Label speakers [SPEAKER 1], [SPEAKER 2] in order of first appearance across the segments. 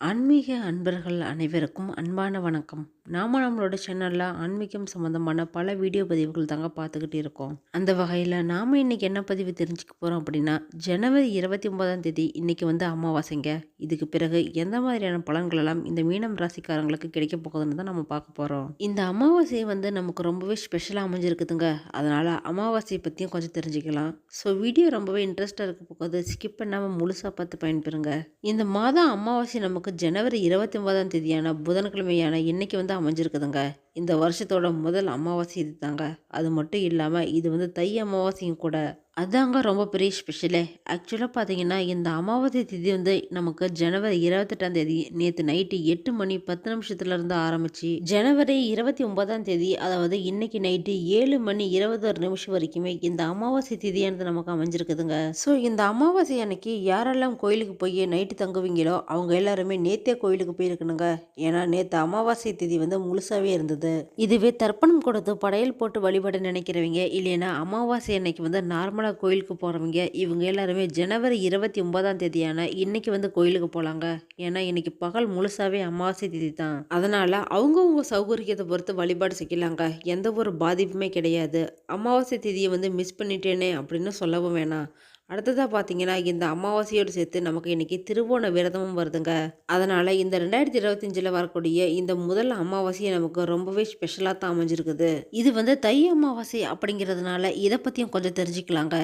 [SPEAKER 1] ஆன்மீக அன்பர்கள் அனைவருக்கும் அன்பான வணக்கம். நம்மளோட சேனலில் ஆன்மீகம் சம்மந்தமான பல வீடியோ பதிவுகள் தாங்க பார்த்துக்கிட்டு இருக்கோம். அந்த வகையில் நாம் இன்றைக்கி என்ன பதிவு தெரிஞ்சுக்க போகிறோம் அப்படின்னா, ஜனவரி 29ஆம் தேதி இன்றைக்கி அமாவாசைங்க. இதுக்கு பிறகு எந்த மாதிரியான பலன்கள் எல்லாம் இந்த மீனம் ராசிக்காரங்களுக்கு கிடைக்க போகுதுன்னு தான் நம்ம பார்க்க போகிறோம். இந்த அமாவாசை நமக்கு ரொம்பவே ஸ்பெஷலாக அமைஞ்சிருக்குதுங்க. அதனால் அமாவாசையை பற்றியும் கொஞ்சம் தெரிஞ்சுக்கலாம். ஸோ வீடியோ ரொம்பவே இன்ட்ரெஸ்ட்டாக இருக்க போகுது. ஸ்கிப் பண்ணாமல் முழுசாக பார்த்து பயன்பெறுங்க. இந்த மாதம் அமாவாசை நமக்கு ஜனவரி 29ஆம் தேதியான புதன்கிழமையான இன்னைக்கு அமைஞ்சிருக்குதுங்க. இந்த வருஷத்தோட முதல் அமாவாசை இது தாங்க. அது மட்டும் இல்லாமல் இது தை அமாவாசையும் கூட. அதாங்க ரொம்ப பெரிய ஸ்பெஷலே. ஆக்சுவலாக பார்த்தீங்கன்னா இந்த அமாவாசை திதி நமக்கு ஜனவரி 28ஆம் தேதி நேற்று நைட்டு 8 மணி 10 நிமிஷத்துலேருந்து ஆரம்பித்து ஜனவரி 29ஆம் தேதி அதாவது இன்னைக்கு நைட்டு 7 மணி 21 நிமிஷம் வரைக்குமே இந்த அமாவாசை திதியானது நமக்கு அமைஞ்சிருக்குதுங்க. ஸோ இந்த அமாவாசை அன்னைக்கு யாரெல்லாம் கோயிலுக்கு போய் நைட்டு தங்குவீங்களோ அவங்க எல்லாருமே நேற்றே கோயிலுக்கு போயிருக்கணுங்க. ஏன்னா நேற்று அமாவாசை திதி முழுசாகவே இருந்தது. இதுவே தர்ப்பணம் கொடுத்து படையல் போட்டு வழிபட நினைக்கிறவங்க இல்லைன்னா அமாவாசை அன்னைக்கு நார்மலாக கோயிலுக்கு போகிறவங்க இவங்க எல்லாருமே ஜனவரி 29ஆம் தேதியான இன்னைக்கு கோயிலுக்கு போகலாங்க. ஏன்னா இன்னைக்கு பகல் முழுசாவே அமாவாசை திதி தான். அதனால அவங்கவுங்க சௌகரியத்தை பொறுத்து வழிபாடு செய்யலாங்க. எந்த ஒரு பாதிப்புமே கிடையாது. அமாவாசை திதியை மிஸ் பண்ணிட்டேனே அப்படின்னு சொல்லவும் வேணாம். அடுத்ததாக பார்த்தீங்கன்னா இந்த அமாவாசையோடு சேர்த்து நமக்கு இன்னைக்கு திருவோண விரதமும் வருதுங்க. அதனால் இந்த 2025 வரக்கூடிய இந்த முதல் அமாவாசையை நமக்கு ரொம்பவே ஸ்பெஷலாக தான் அமைஞ்சிருக்குது. இது தை அமாவாசை அப்படிங்கிறதுனால இதை பற்றியும் கொஞ்சம் தெரிஞ்சுக்கலாங்க.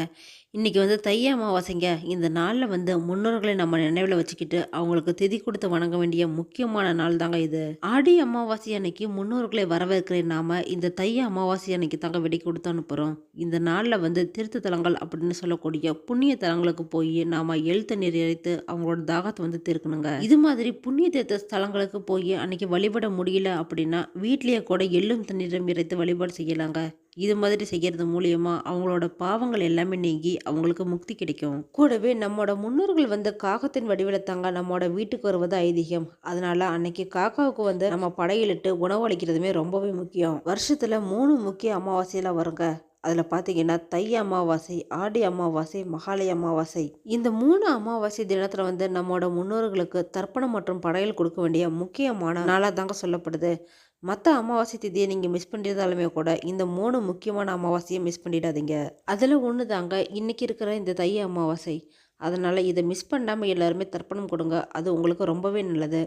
[SPEAKER 1] இன்றைக்கி தை அமாவாசைங்க. இந்த நாளில் முன்னோர்களை நம்ம நினைவில் வச்சுக்கிட்டு அவங்களுக்கு திதி கொடுத்து வணங்க வேண்டிய முக்கியமான நாள் தாங்க இது. ஆடி அமாவாசை அன்னைக்கு முன்னோர்களை வரவேற்கிற நாம இந்த தை அமாவாசை அன்னைக்கு தாங்க வெடி கொடுத்து அனுப்புகிறோம். இந்த நாளில் தீர்த்த தலங்கள் அப்படின்னு சொல்லக்கூடிய புண்ணிய தலங்களுக்கு போய் நாம எழுத்த நீர் இறைத்து அவங்களோட தாகத்தை தீர்க்கணுங்க. இது மாதிரி புண்ணிய தீர்த்த ஸ்தலங்களுக்கு போய் அன்னைக்கு வழிபட முடியல அப்படின்னா வீட்லேயே கூட எள்ளும் தண்ணீரும் இறைத்து வழிபாடு செய்யலாங்க. இது மாதிரி செய்கிறது மூலியமா அவங்களோட பாவங்கள் எல்லாமே நீங்கி அவங்களுக்கு முக்தி கிடைக்கும். கூடவே நம்மோட முன்னோர்கள் காகத்தின் வடிவில் தாங்க நம்மோட வீட்டுக்கு வருவது ஐதீகம். அதனால அன்னைக்கு காக்காவுக்கு நம்ம படையலிட்டு உணவு அளிக்கிறதுமே ரொம்பவே முக்கியம். வருஷத்துல 3 முக்கிய அமாவாசையெல்லாம் வருங்க. அதில் பார்த்தீங்கன்னா தை அமாவாசை, ஆடி அமாவாசை, மகாலய அமாவாசை. இந்த 3 அமாவாசை தினத்தில் நம்மோட முன்னோர்களுக்கு தர்ப்பணம் மற்றும் படையல் கொடுக்க வேண்டிய முக்கியமான நாளாக தாங்க சொல்லப்படுது. மற்ற அமாவாசை திதியை நீங்கள் மிஸ் பண்ணியிருந்தாலுமே கூட இந்த 3 முக்கியமான அமாவாசையை மிஸ் பண்ணிடாதீங்க. அதில் ஒன்று தாங்க இன்றைக்கி இருக்கிற இந்த தை அமாவாசை. அதனால் இதை மிஸ் பண்ணாமல் எல்லாருமே தர்ப்பணம் கொடுங்க. அது உங்களுக்கு ரொம்பவே நல்லது.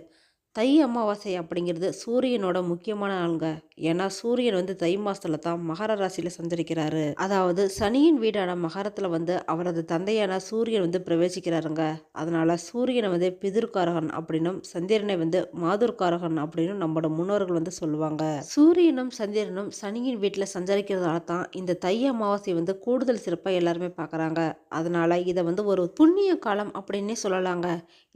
[SPEAKER 1] தை அமாவாசை அப்படிங்கிறது சூரியனோட முக்கியமான நாளுங்க. ஏன்னா சூரியன் தை மாசத்துல தான் மகர ராசியில சஞ்சரிக்கிறாரு. அதாவது சனியின் வீடான மகரத்துல அவரது தந்தையான சூரியன் பிரவேசிக்கிறாருங்க. அதனால சூரியனை பிதிர்காரகன் அப்படின்னும் சந்திரனை மாதுர்காரகன் அப்படின்னு நம்மளோட முன்னோர்கள் சொல்லுவாங்க. சூரியனும் சந்திரனும் சனியின் வீட்டுல சஞ்சரிக்கிறதால தான் இந்த தை அமாவாசை கூடுதல் சிறப்பா எல்லாருமே பாக்குறாங்க. அதனால இதை ஒரு புண்ணிய காலம் அப்படின்னே சொல்லலாங்க.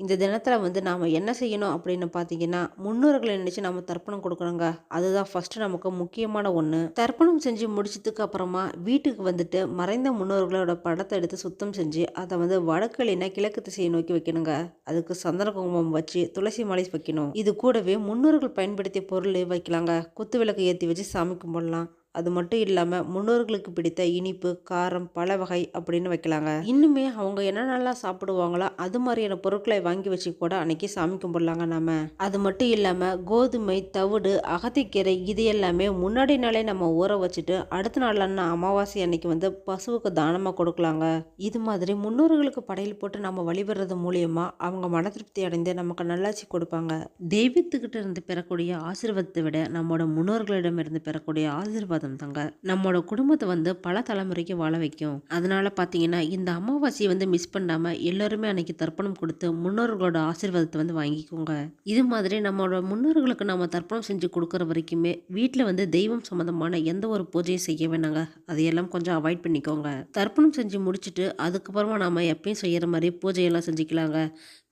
[SPEAKER 1] இந்த தினத்துல நாம என்ன செய்யணும் அப்படின்னு பார்த்தீங்கன்னா முன்னோர்களை நினைச்சு நம்ம தர்ப்பணம் கொடுக்கணுங்க. அதுதான் ஃபர்ஸ்ட் நமக்கு முக்கியமான ஒன்று. தர்ப்பணம் செஞ்சு முடிச்சதுக்கு அப்புறமா வீட்டுக்கு மறைந்த முன்னோர்களோட படத்தை எடுத்து சுத்தம் செஞ்சு அதை வடக்கு இல்லைன்னா கிழக்கு திசையை நோக்கி வைக்கணுங்க. அதுக்கு சந்தன குங்குமம் வச்சு துளசி மாலை வைக்கணும். இது கூடவே முன்னோர்கள் பயன்படுத்திய பொருள் வைக்கலாங்க. குத்து விளக்கு ஏற்றி வச்சு சாமி கும்பிடலாம். அது மட்டும் இல்லாமல் முன்னோர்களுக்கு பிடித்த இனிப்பு, காரம், பல வகை அப்படின்னு வைக்கலாங்க. இன்னுமே அவங்க என்னென்னலாம் சாப்பிடுவாங்களோ அது மாதிரியான பொருட்களை வாங்கி வச்சு கூட அன்னைக்கு சாமி கும்பிடலாங்க நாம. அது மட்டும் இல்லாமல் கோதுமை, தவிடு, அகத்திக்கீரை இது எல்லாமே முன்னாடி நாளே நம்ம ஊற வச்சுட்டு அடுத்த நாளான அமாவாசை அன்னைக்கு பசுவுக்கு தானமாக கொடுக்கலாங்க. இது மாதிரி முன்னோர்களுக்கு படையல் போட்டு நம்ம வழிபடுறது மூலியமா அவங்க மன திருப்தி அடைந்து நமக்கு நல்லாட்சி கொடுப்பாங்க. தெய்வத்துக்கிட்ட இருந்து பெறக்கூடிய ஆசீர்வாதத்தை விட நம்மளோட முன்னோர்களிடம் இருந்து பெறக்கூடிய ஆசீர்வாதம் தாங்க நம்மோட குடும்பத்தை பல தலைமுறைக்கு வாழ வைக்கும். அதனால பாத்தீங்கன்னா இந்த அமாவாசையை மிஸ் பண்ணாம எல்லாருமே அன்னைக்கு தர்ப்பணம் கொடுத்து முன்னோர்களோட ஆசீர்வாதத்தை வாங்கிக்கோங்க. இது மாதிரி நம்மளோட முன்னோர்களுக்கு நம்ம தர்ப்பணம் செஞ்சு கொடுக்கற வரைக்குமே வீட்டுல தெய்வம் சம்பந்தமான எந்த ஒரு பூஜையும் செய்ய வேணாங்க. அதையெல்லாம் கொஞ்சம் அவாய்ட் பண்ணிக்கோங்க. தர்ப்பணம் செஞ்சு முடிச்சுட்டு அதுக்கப்புறமா நாம எப்பயும் செய்யற மாதிரி பூஜையெல்லாம் செஞ்சுக்கலாங்க.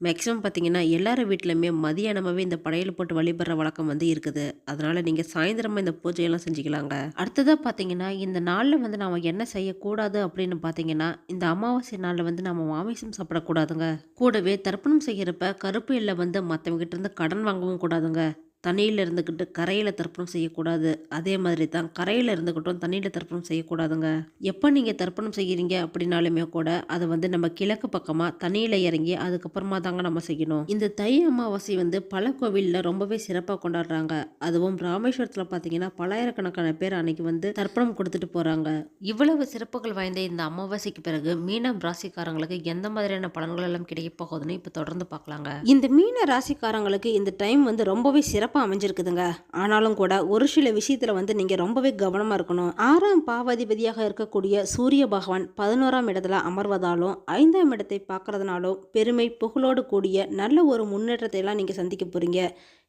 [SPEAKER 1] மேக்ஸிமம் பார்த்தீங்கன்னா எல்லாரும் வீட்டிலுமே மதியானமாகவே இந்த படையல் போட்டு வழிபடுற வழக்கம் இருக்குது. அதனால நீங்கள் சாயந்தரமாக இந்த பூஜையெல்லாம் செஞ்சுக்கலாங்க. அடுத்ததாக பார்த்தீங்கன்னா இந்த நாளில் நாம் என்ன செய்யக்கூடாது அப்படின்னு பார்த்தீங்கன்னா இந்த அமாவாசை நாளில் நம்ம மாமிசம் சாப்பிடக்கூடாதுங்க. கூடவே தர்ப்பணம் செய்கிறப்ப கருப்பு எல்லை மற்றவங்கிட்ட இருந்து கடன் வாங்கவும் கூடாதுங்க. தண்ணியில் இருந்துக்கிட்டு கரையில் தர்ப்பணம் செய்யக்கூடாது. அதே மாதிரி தான் கரையில் இருந்துக்கிட்டும் தண்ணியில் தர்ப்பணம் செய்யக்கூடாதுங்க. எப்போ நீங்கள் தர்ப்பணம் செய்கிறீங்க அப்படின்னாலுமே கூட அதை வந்து நம்ம கிழக்கு பக்கமாக தண்ணியில் இறங்கி அதுக்கப்புறமா தாங்க நம்ம செய்யணும். இந்த தை அமாவாசை வந்து பல கோவிலில் ரொம்பவே சிறப்பாக கொண்டாடுறாங்க. அதுவும் ராமேஸ்வரத்தில் பார்த்தீங்கன்னா பல்லாயிரக்கணக்கான பேர் அன்னைக்கு வந்து தர்ப்பணம் கொடுத்துட்டு போகிறாங்க. இவ்வளவு சிறப்புகள் வாய்ந்த இந்த அமாவாசைக்கு பிறகு மீனம் ராசிக்காரங்களுக்கு எந்த மாதிரியான பலன்கள் எல்லாம் கிடைக்க போகுதுன்னு இப்போ தொடர்ந்து பார்க்கலாங்க. இந்த மீன ராசிக்காரங்களுக்கு இந்த டைம் வந்து ரொம்பவே சிறப்பாக அமைஞ்சிருக்குதுங்க. ஆனாலும் கூட ஒரு சில விஷயத்தில் வந்து நீங்கள் ரொம்பவே கவனமாக இருக்கணும். 6ஆம் பாவாதிபதியாக இருக்கக்கூடிய சூரிய பகவான் 11ஆம் இடத்துல அமர்வதாலும் 5ஆம் இடத்தை பார்க்கறதுனாலும் பெருமை புகழோடு கூடிய நல்ல ஒரு முன்னேற்றத்தை எல்லாம் நீங்கள் சந்திக்க போறீங்க.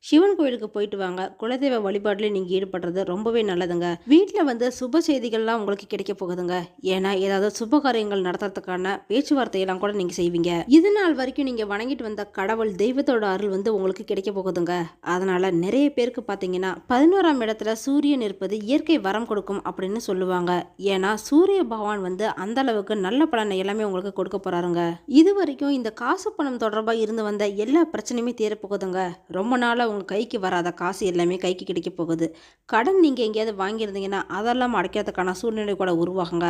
[SPEAKER 1] சிவன் கோயிலுக்கு போயிட்டு வாங்க. குலதெய்வ வழிபாட்டில் நீங்கள் ஈடுபடுறது ரொம்பவே நல்லதுங்க. வீட்டில் வந்து சுப செய்திகள்லாம் உங்களுக்கு கிடைக்க போகுதுங்க. ஏன்னா ஏதாவது சுப காரியங்கள் நடத்துறதுக்கான பேச்சுவார்த்தையெல்லாம் கூட நீங்கள் செய்வீங்க. இது நாள் வரைக்கும் நீங்கள் வணங்கிட்டு வந்த கடவுள் தெய்வத்தோட அருள் வந்து உங்களுக்கு கிடைக்க போகுதுங்க. அதனால நிறைய பேருக்கு பார்த்தீங்கன்னா 11ஆம் இடத்துல சூரியன் இருப்பது இயற்கை வரம் கொடுக்கும் அப்படின்னு சொல்லுவாங்க. ஏன்னா சூரிய பகவான் வந்து அந்த அளவுக்கு நல்ல பலனை எல்லாமே உங்களுக்கு கொடுக்க போறாருங்க. இது வரைக்கும் இந்த காசு பணம் தொடர்பாக இருந்து வந்த எல்லா பிரச்சனையுமே தீரப்போகுதுங்க. ரொம்ப நாளாக உங்கள் கைக்கு வராத காசு எல்லாமே கைக்கு கிடைக்க போகுது. கடன் நீங்கள் எங்கேயாவது வாங்கியிருந்தீங்கன்னா அதெல்லாம் அடைக்கிறதுக்கான சூழ்நிலை கூட உருவாகுங்க.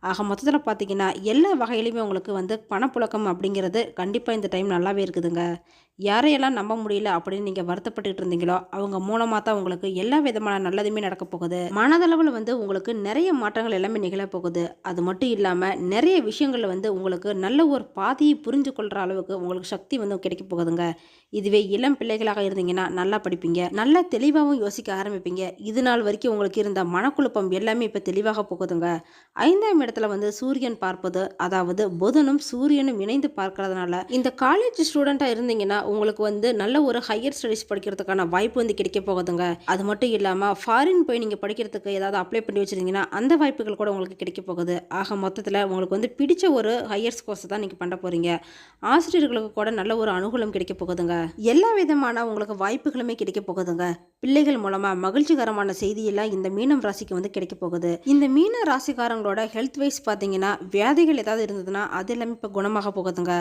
[SPEAKER 1] ஆக மொத்தத்தில் பார்த்தீங்கன்னா எல்லா வகையிலுமே உங்களுக்கு வந்து பணப்புழக்கம் அப்படிங்கிறது கண்டிப்பாக இந்த டைம் நல்லாவே இருக்குதுங்க. யாரையெல்லாம் நம்ப முடியல அப்படின்னு நீங்கள் வருத்தப்பட்டுக்கிட்டு இருந்தீங்களோ அவங்க மூலமாக தான் உங்களுக்கு எல்லா விதமான நல்லதுமே நடக்க போகுது. மனதளவில் வந்து உங்களுக்கு நிறைய மாற்றங்கள் எல்லாமே நிகழ போகுது. அது மட்டும் இல்லாமல் நிறைய விஷயங்கள் வந்து உங்களுக்கு நல்ல ஒரு பாதையை புரிஞ்சு கொள்கிற அளவுக்கு உங்களுக்கு சக்தி வந்து கிடைக்க போகுதுங்க. இதுவே இளம் பிள்ளைகளாக இருந்தீங்கன்னா நல்லா படிப்பீங்க, நல்லா தெளிவாகவும் யோசிக்க ஆரம்பிப்பீங்க. இது நாள் வரைக்கும் உங்களுக்கு இருந்த மனக்குழப்பம் எல்லாமே இப்போ தெளிவாக போகுதுங்க. 5ஆம் இடத்துல வந்து சூரியன் பார்ப்பது, அதாவது புதனும் சூரியனும் இணைந்து பார்க்கறதுனால இந்த காலேஜ் ஸ்டூடெண்ட்டாக இருந்தீங்கன்னா உங்களுக்கு வந்து நல்ல ஒரு ஹையர் ஸ்டடீஸ் படிக்கிறதுக்கான வாய்ப்பு வந்து கிடைக்க போகுதுங்க. அது மட்டும் இல்லாமல் ஃபாரின் போய் நீங்கள் படிக்கிறதுக்கு ஏதாவது அப்ளை பண்ணி வச்சுருந்தீங்கன்னா அந்த வாய்ப்புகள் கூட உங்களுக்கு கிடைக்க போகுது. ஆக மொத்தத்தில் உங்களுக்கு வந்து பிடிச்ச ஒரு ஹையர்ஸ் கோர்ஸ் தான் நீங்கள் பண்ண போகிறீங்க. ஆசிரியர்களுக்கு கூட நல்ல ஒரு அனுகூலம் கிடைக்க போகுதுங்க. எல்லா விதமான உங்களுக்கு வாய்ப்புகளுமே கிடைக்க போகுதுங்க. பிள்ளைகள் மூலமாக மகிழ்ச்சிகரமான செய்தியெல்லாம் இந்த மீனம் ராசிக்கு வந்து கிடைக்க போகுது. இந்த மீன ராசிக்காரங்களோட ஹெல்த் வைஸ் பார்த்தீங்கன்னா வியாதிகள் ஏதாவது இருந்ததுன்னா அது எல்லாமே இப்போ குணமாக போகுதுங்க.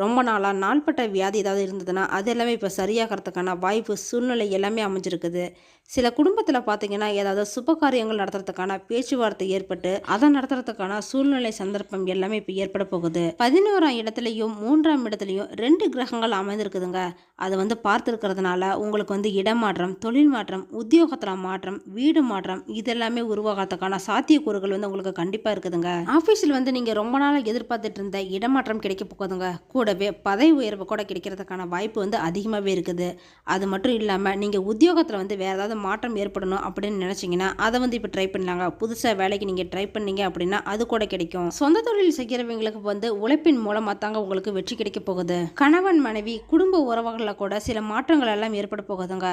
[SPEAKER 1] ரொம்ப நாளாக நாள்பட்ட வியாதி ஏதாவது இருந்ததுன்னா அது எல்லாமே இப்போ சரியாகிறதுக்கான வாய்ப்பு சூழ்நிலை எல்லாமே அமைஞ்சிருக்குது. சில குடும்பத்தில் பார்த்தீங்கன்னா ஏதாவது சுப காரியங்கள் நடத்துறதுக்கான பேச்சுவார்த்தை ஏற்பட்டு அதை நடத்துறதுக்கான சூழ்நிலை சந்தர்ப்பம் எல்லாமே இப்போ ஏற்பட போகுது. 11ஆம் இடத்துலையும் 3ஆம் இடத்துலையும் 2 கிரகங்கள் அமைந்திருக்குதுங்க. அதை வந்து பார்த்துருக்கிறதுனால உங்களுக்கு வந்து இடமாற்றம், தொழில் மாற்றம், உத்தியோகத்தில் மாற்றம், வீடு மாற்றம் இதெல்லாமே உருவாகிறதுக்கான சாத்தியக்கூறுகள் வந்து உங்களுக்கு கண்டிப்பாக இருக்குதுங்க. ஆஃபீஸில் வந்து நீங்கள் ரொம்ப நாளாக எதிர்பார்த்துட்டு இருந்த இடமாற்றம் கிடைக்க போகுதுங்க. கூடவே பதவி உயர்வு கூட கிடைக்கிறதுக்கான வாய்ப்பு வந்து அதிகமாகவே இருக்குது. அது மட்டும் இல்லாமல் நீங்கள் உத்தியோகத்தில் வந்து வேறு ஏதாவது மாற்றம் ஏற்படணும் அப்படின்னு நினச்சிங்கன்னா அதை வந்து இப்போ ட்ரை பண்ணலாங்க. புதுசாக வேலைக்கு நீங்கள் ட்ரை பண்ணீங்க அப்படின்னா அது கூட கிடைக்கும். சொந்த தொழில் செய்கிறவங்களுக்கு வந்து உழைப்பின் மூலமாக தாங்க உங்களுக்கு வெற்றி கிடைக்க போகுது. கணவன் மனைவி குடும்ப உறவுகளில் கூட சில மாற்றங்கள் எல்லாம் ஏற்பட போகுதுங்க.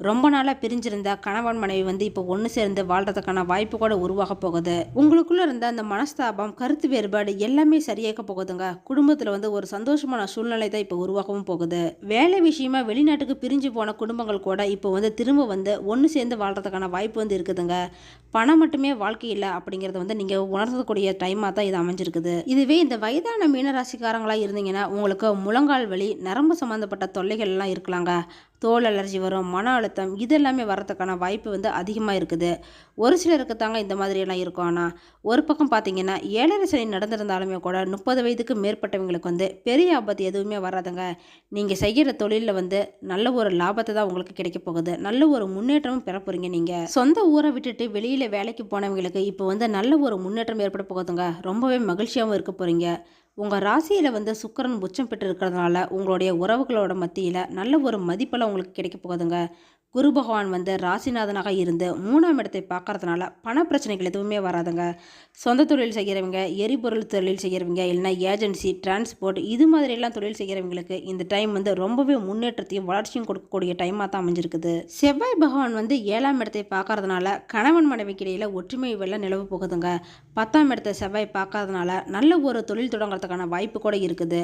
[SPEAKER 1] ரொம்ப நாளாக பிரிஞ்சிருந்த கணவன் மனைவி வந்து இப்போ ஒன்று சேர்ந்து வாழ்றதுக்கான வாய்ப்பு கூட உருவாக போகுது. உங்களுக்குள்ள இருந்த அந்த மனஸ்தாபம், கருத்து வேறுபாடு எல்லாமே சரியாக போகுதுங்க. குடும்பத்தில் வந்து ஒரு சந்தோஷமான சூழ்நிலை தான் இப்போ உருவாகவும் போகுது. வேலை விஷயமா வெளிநாட்டுக்கு பிரிஞ்சு போன குடும்பங்கள் கூட இப்போ வந்து திரும்ப வந்து ஒன்று சேர்ந்து வாழ்றதுக்கான வாய்ப்பு வந்து இருக்குதுங்க. பணம் மட்டுமே வாழ்க்கை இல்லை அப்படிங்கிறத வந்து நீங்கள் உணர்த்தக்கூடிய டைமாக தான் இது அமைஞ்சிருக்குது. இதுவே இந்த வயதான மீனராசிக்காரங்களாக இருந்தீங்கன்னா உங்களுக்கு முழங்கால் வலி, நரம்பு சம்மந்தப்பட்ட தொல்லைகள் எல்லாம் இருக்கலாங்க. தோல் அலர்ஜி வரும், மன அழுத்தம் இதெல்லாமே வரதுக்கான வாய்ப்பு வந்து அதிகமாக இருக்குது. ஒரு சிலருக்கு தாங்க இந்த மாதிரியெல்லாம் இருக்கும். ஆனால் ஒரு பக்கம் பார்த்தீங்கன்னா 7.5 சனி நடந்திருந்தாலுமே கூட 30 வயதுக்கு மேற்பட்டவங்களுக்கு வந்து பெரிய ஆபத்து எதுவுமே வராதுங்க. நீங்கள் செய்கிற தொழிலில் வந்து நல்ல ஒரு லாபத்தை தான் உங்களுக்கு கிடைக்க போகுது. நல்ல ஒரு முன்னேற்றமும் பெற போகிறீங்க. நீங்கள் சொந்த ஊரை விட்டுட்டு வெளியில் வேலைக்கு போனவங்களுக்கு இப்போ வந்து நல்ல ஒரு முன்னேற்றம் ஏற்பட போகுதுங்க. ரொம்பவே மகிழ்ச்சியாகவும் இருக்க போகிறீங்க. உங்கள் ராசியில் வந்து சுக்கிரன் உச்சம் பெற்று இருக்கிறதுனால உங்களுடைய உறவுகளோட மத்தியில் நல்ல ஒரு மதிப்பெல்லாம் உங்களுக்கு கிடைக்க போகுதுங்க. குரு பகவான் வந்து ராசிநாதனாக இருந்து 3ஆம் இடத்தை பார்க்கறதுனால பண பிரச்சனைகள் எதுவுமே வராதுங்க. சொந்த தொழில் செய்கிறவங்க, எரிபொருள் தொழில் செய்கிறவங்க, இல்லைனா ஏஜென்சி, டிரான்ஸ்போர்ட் இது மாதிரியெல்லாம் தொழில் செய்கிறவங்களுக்கு இந்த டைம் வந்து ரொம்பவே முன்னேற்றத்தையும் வளர்ச்சியும் கொடுக்கக்கூடிய டைமாக தான் அமைஞ்சிருக்குது. செவ்வாய் பகவான் வந்து 7ஆம் இடத்தை பார்க்கறதுனால கணவன் மனைவிக்கு இடையில் ஒற்றுமை வெள்ளம் நிலவு போகுதுங்க. 10ஆம் இடத்த செவ்வாய் பார்க்காதனால நல்ல ஒரு தொழில் தொடங்குறதுக்கான வாய்ப்பு கூட இருக்குது.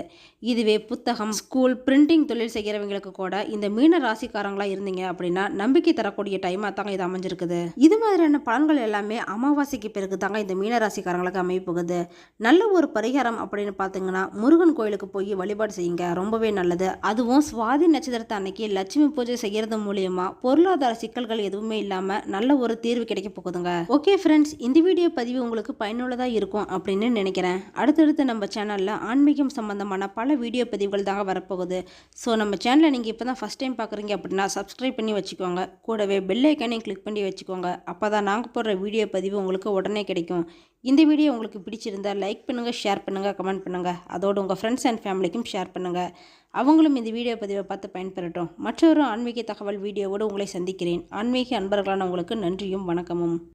[SPEAKER 1] இதுவே புத்தகம், ஸ்கூல், பிரிண்டிங் தொழில் செய்கிறவங்களுக்கு கூட இந்த மீன ராசிக்காரங்களா இருந்தீங்க அப்படின்னா நம்பிக்கை தரக்கூடிய டைமாக தாங்க இது அமைஞ்சிருக்குது. இது மாதிரியான பலன்கள் எல்லாமே அமாவாசைக்கு பிறகு தாங்க இந்த மீன ராசிக்காரங்களுக்கு அமைய போகுது. நல்ல ஒரு பரிகாரம் அப்படின்னு பார்த்தீங்கன்னா முருகன் கோயிலுக்கு போய் வழிபாடு செய்யுங்க, ரொம்பவே நல்லது. அதுவும் சுவாதி நட்சத்திரத்தை அன்னைக்கு லட்சுமி பூஜை செய்கிறது மூலியமா பொருளாதார சிக்கல்கள் எதுவுமே இல்லாமல் நல்ல ஒரு தீர்வு கிடைக்க போகுதுங்க. ஓகே ஃப்ரெண்ட்ஸ், இந்த வீடியோ பதிவு உங்களுக்கு பயனுள்ளதாக இருக்கும் அப்படின்னு நினைக்கிறேன். அடுத்தடுத்து நம்ம சேனலில் ஆன்மீகம் சம்பந்தமான பல வீடியோ பதிவுகள் தாங்க வரப்போகுது. ஸோ நம்ம சேனலை நீங்கள் இப்போ தான் ஃபஸ்ட் டைம் பார்க்குறீங்க அப்படின்னா சப்ஸ்கிரைப் பண்ணி வச்சுக்கோங்க. கூடவே பெல் ஐக்கானையும் கிளிக் பண்ணி வச்சுக்கோங்க. அப்போ தான் நாங்கள் போடுற வீடியோ பதிவு உங்களுக்கு உடனே கிடைக்கும். இந்த வீடியோ உங்களுக்கு பிடிச்சிருந்தா லைக் பண்ணுங்கள், ஷேர் பண்ணுங்கள், கமெண்ட் பண்ணுங்கள். அதோடு உங்கள் ஃப்ரெண்ட்ஸ் அண்ட் ஃபேமிலிக்கும் ஷேர் பண்ணுங்கள். அவங்களும் இந்த வீடியோ பதிவை பார்த்து பயன்பெறட்டும். மற்றொரு ஆன்மீக தகவல் வீடியோவோடு உங்களை சந்திக்கிறேன். ஆன்மீக அன்பர்களான உங்களுக்கு நன்றியும் வணக்கமும்.